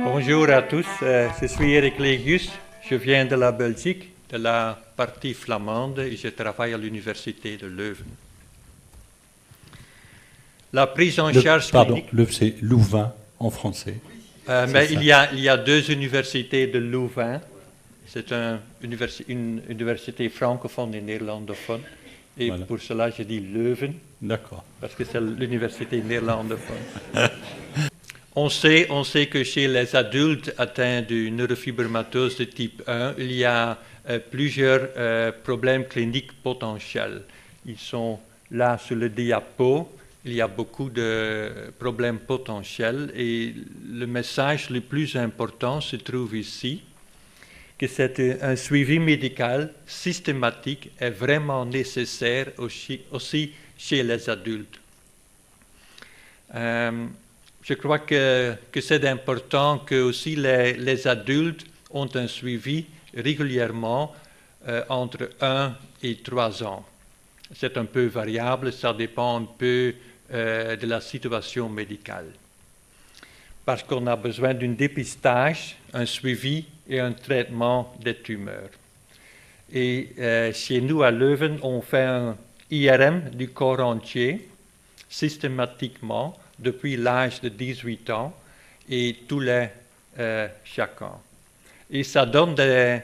Bonjour à tous, je suis Eric Legius, je viens de la Belgique, de la partie flamande et je travaille à l'université de Leuven. La prise en charge clinique... Pardon, c'est Louvain en français. Mais il y a deux universités de Louvain. C'est une université francophone et néerlandophone. Et voilà. Pour cela, je dis Leuven. D'accord. Parce que c'est l'université néerlandophone. On sait que chez les adultes atteints de neurofibromatose de type 1, il y a plusieurs problèmes cliniques potentiels. Ils sont là sur le diapo. Il y a beaucoup de problèmes potentiels et le message le plus important se trouve ici, que c'est un suivi médical systématique est vraiment nécessaire aussi chez les adultes. Je crois que c'est important que aussi les adultes ont un suivi régulièrement entre 1 et 3 ans. C'est un peu variable, ça dépend un peu de la situation médicale. Parce qu'on a besoin d'un dépistage, un suivi et un traitement des tumeurs. Et chez nous à Leuven, on fait un IRM du corps entier, systématiquement, depuis l'âge de 18 ans, et tous les chaque an. Et ça donne des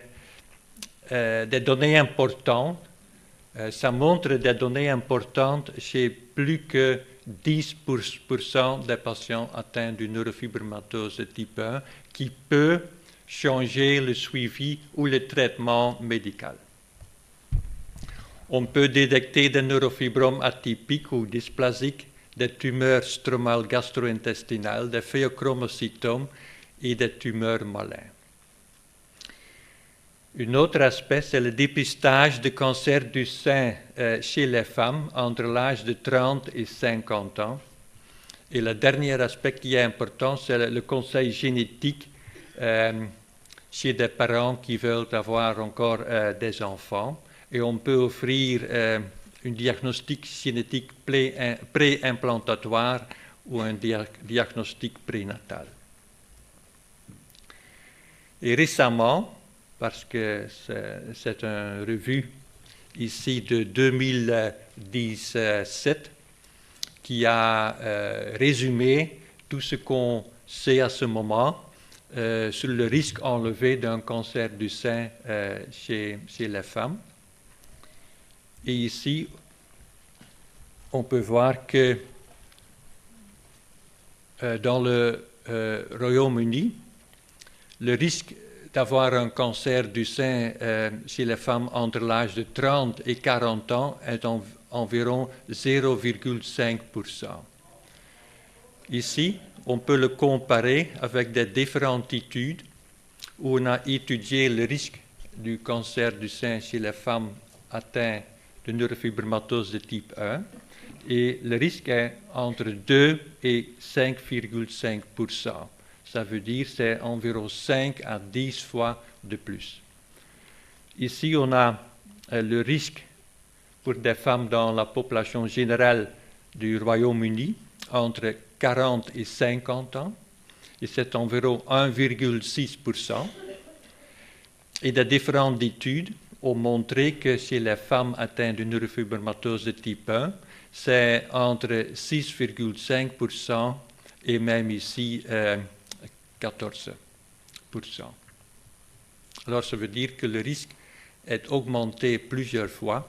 données importantes. Ça montre des données importantes chez plus que 10% des patients atteints d'une neurofibromatose de type 1 qui peut changer le suivi ou le traitement médical. On peut détecter des neurofibromes atypiques ou dysplasiques, des tumeurs stromales gastro-intestinales, des phéochromocytomes et des tumeurs malignes. Un autre aspect, c'est le dépistage de cancer du sein chez les femmes entre l'âge de 30 et 50 ans. Et le dernier aspect qui est important, c'est le conseil génétique chez des parents qui veulent avoir encore des enfants. Et on peut offrir un diagnostic génétique pré-implantatoire ou un diagnostic prénatal. Et récemment, parce que c'est une revue ici de 2017 qui a résumé tout ce qu'on sait à ce moment sur le risque enlevé d'un cancer du sein chez les femmes. Et ici, on peut voir que dans le Royaume-Uni, le risque d'avoir un cancer du sein chez les femmes entre l'âge de 30 et 40 ans est environ 0,5%. Ici, on peut le comparer avec des différentes études où on a étudié le risque du cancer du sein chez les femmes atteintes de neurofibromatose de type 1 et le risque est entre 2 et 5,5%. Ça veut dire que c'est environ 5 à 10 fois de plus. Ici, on a le risque pour des femmes dans la population générale du Royaume-Uni entre 40 et 50 ans, et c'est environ 1,6%. Et des différentes études ont montré que chez les femmes atteintes de neurofibromatose de type 1, c'est entre 6,5% et même ici 14%. Alors, ça veut dire que le risque est augmenté plusieurs fois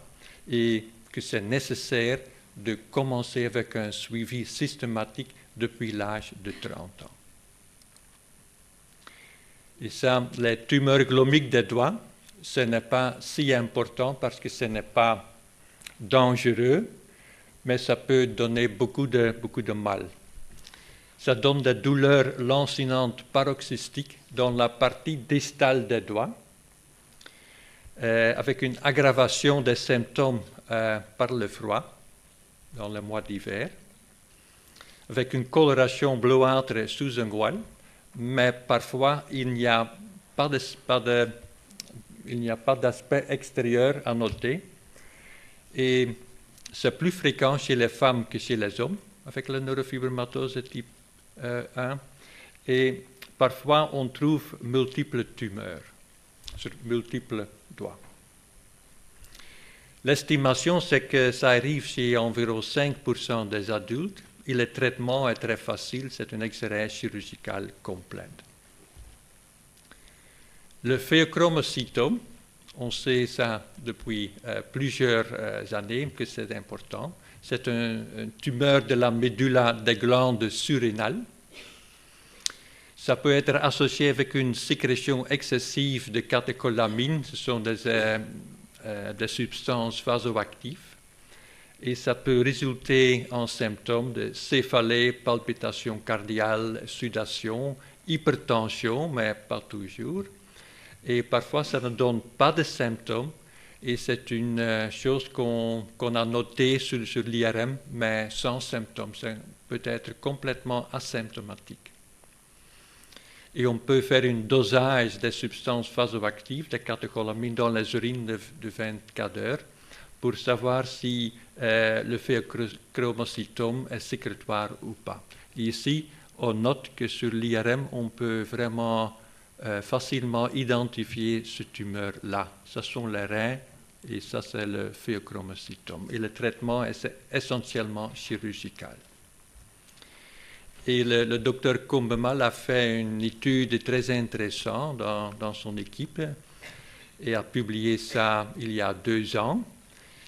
et que c'est nécessaire de commencer avec un suivi systématique depuis l'âge de 30 ans. Et ça, les tumeurs glomiques des doigts, ce n'est pas si important parce que ce n'est pas dangereux, mais ça peut donner beaucoup de mal. Ça donne des douleurs lancinantes paroxystiques dans la partie distale des doigts, avec une aggravation des symptômes par le froid dans le mois d'hiver, avec une coloration bleuâtre sous un voile, mais parfois il n'y a pas de il n'y a pas d'aspect extérieur à noter. Et c'est plus fréquent chez les femmes que chez les hommes, avec la neurofibromatose de type 1. Et parfois, on trouve multiples tumeurs sur multiples doigts. L'estimation, c'est que ça arrive chez environ 5% des adultes et le traitement est très facile, c'est une exérèse chirurgicale complète. Le phéochromocytome, on sait ça depuis plusieurs années que c'est important. C'est une tumeur de la médulla des glandes surrénales. Ça peut être associé avec une sécrétion excessive de catécholamines, ce sont des substances vasoactives, et ça peut résulter en symptômes de céphalée, palpitations cardiaques, sudation, hypertension, mais pas toujours. Et parfois, ça ne donne pas de symptômes, et c'est une chose qu'on a notée sur l'IRM, mais sans symptômes. Ça peut être complètement asymptomatique. Et on peut faire un dosage des substances vasoactives, des catécholamines, dans les urines de 24 heures pour savoir si le phéochromocytome est sécrétoire ou pas. Et ici, on note que sur l'IRM, on peut vraiment facilement identifier ce tumeur-là. Ce sont les reins et ça, c'est le phéochromocytome. Et le traitement est essentiellement chirurgical. Et le docteur Kombemal a fait une étude très intéressante dans son équipe et a publié ça il y a 2 ans.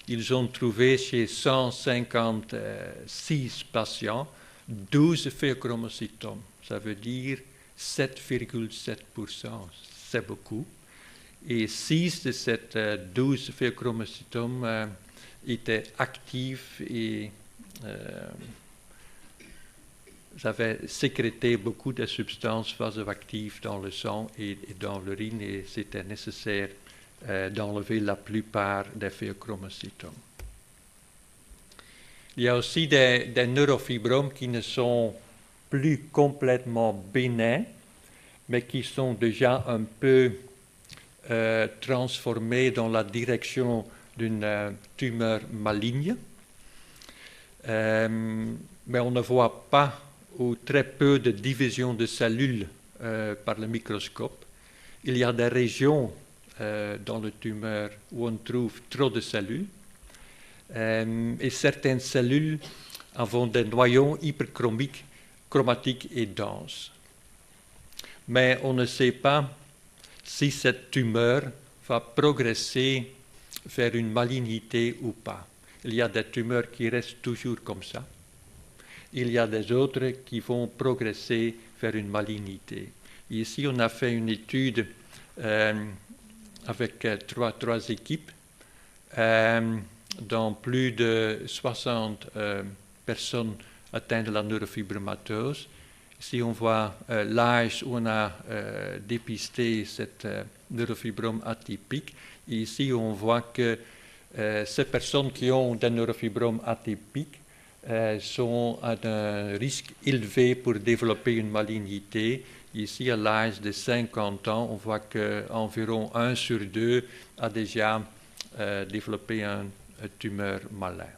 Ils ont trouvé chez 156 patients 12 phéochromocytomes. Ça veut dire 7,7%. C'est beaucoup. Et 6 de ces 12 phéochromocytomes étaient actifs et avaient sécrété beaucoup de substances vasoactives dans le sang et dans l'urine, et c'était nécessaire d'enlever la plupart des phéochromocytomes. Il y a aussi des neurofibromes qui ne sont plus complètement bénins, mais qui sont déjà un peu transformés dans la direction d'une tumeur maligne. Mais on ne voit pas ou très peu de division de cellules par le microscope. Il y a des régions dans le tumeur où on trouve trop de cellules et certaines cellules ont des noyaux hyperchromatiques et denses. Mais on ne sait pas si cette tumeur va progresser vers une malignité ou pas. Il y a des tumeurs qui restent toujours comme ça. Il y a des autres qui vont progresser vers une malignité. Ici, on a fait une étude avec trois équipes dans plus de 60 personnes atteintes de la neurofibromatose. Ici, on voit l'âge où on a dépisté cette neurofibrome atypique. Et ici, on voit que ces personnes qui ont des neurofibromes atypiques sont à un risque élevé pour développer une malignité. Ici, à l'âge de 50 ans, on voit qu'environ 1 sur 2 a déjà développé une tumeur malin.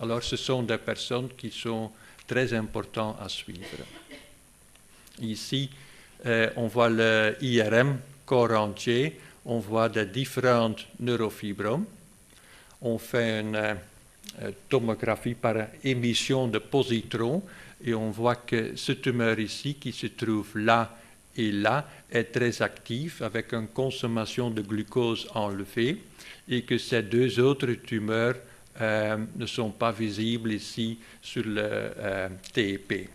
Alors, ce sont des personnes qui sont très importantes à suivre. Ici, on voit le IRM corps entier, on voit des différents neurofibromes. On fait une tomographie par émission de positrons et on voit que ce tumeur ici, qui se trouve là et là, est très actif avec une consommation de glucose enlevée et que ces 2 autres tumeurs ne sont pas visibles ici sur le TEP.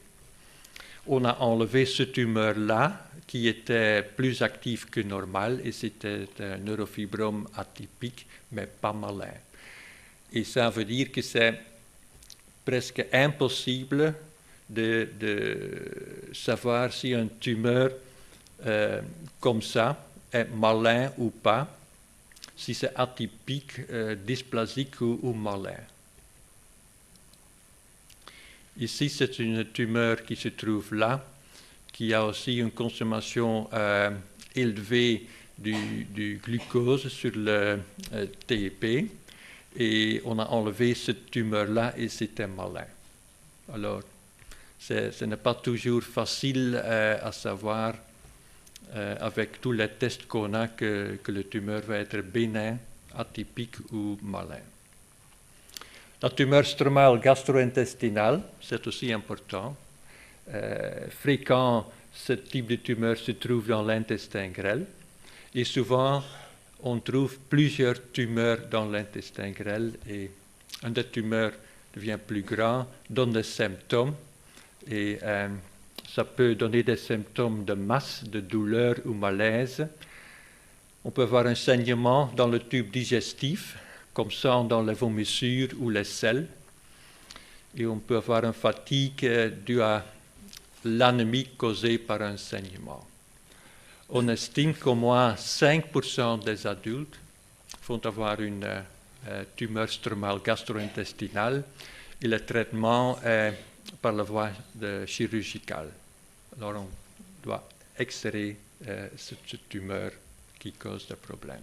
On a enlevé ce tumeur-là qui était plus actif que normal et c'était un neurofibrome atypique mais pas malin. Et ça veut dire que c'est presque impossible de savoir si un tumeur comme ça est malin ou pas, si c'est atypique, dysplasique ou malin. Ici, c'est une tumeur qui se trouve là, qui a aussi une consommation élevée du glucose sur le TEP et on a enlevé cette tumeur-là et c'était malin. Alors, ce n'est pas toujours facile à savoir avec tous les tests qu'on a que le tumeur va être bénin, atypique ou malin. La tumeur stromale gastro-intestinale, c'est aussi important. Fréquent, ce type de tumeur se trouve dans l'intestin grêle et souvent on trouve plusieurs tumeurs dans l'intestin grêle et une des tumeurs devient plus grand, donne des symptômes et ça peut donner des symptômes de masse, de douleur ou malaise. On peut avoir un saignement dans le tube digestif, comme ça dans les vomissures ou les selles. Et on peut avoir une fatigue due à l'anémie causée par un saignement. On estime qu'au moins 5% des adultes vont avoir une tumeur stromale gastro-intestinale et le traitement est par la voie chirurgicale. Alors on doit extraire cette tumeur qui cause des problèmes.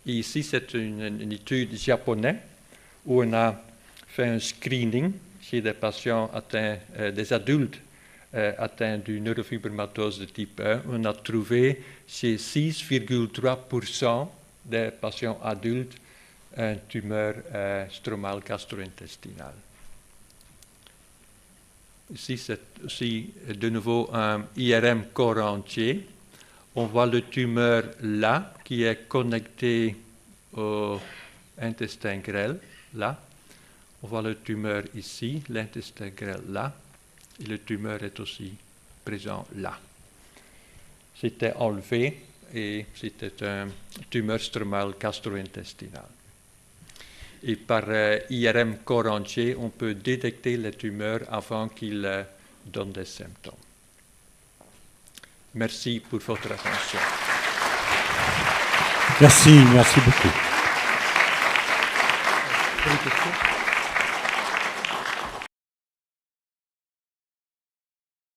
Et ici, c'est une étude japonaise où on a fait un screening chez des patients atteints, des adultes atteints d'une neurofibromatose de type 1. On a trouvé chez 6,3% des patients adultes une tumeur stromale gastro-intestinale. Ici, c'est aussi de nouveau un IRM corps entier. On voit le tumeur là, qui est connecté au intestin grêle, là. On voit le tumeur ici, l'intestin grêle là, et le tumeur est aussi présent là. C'était enlevé et c'était un tumeur stromale gastro-intestinale. Et par IRM corps entier, on peut détecter les tumeurs avant qu'ils donnent des symptômes. Merci pour votre attention. Merci beaucoup. Une question ?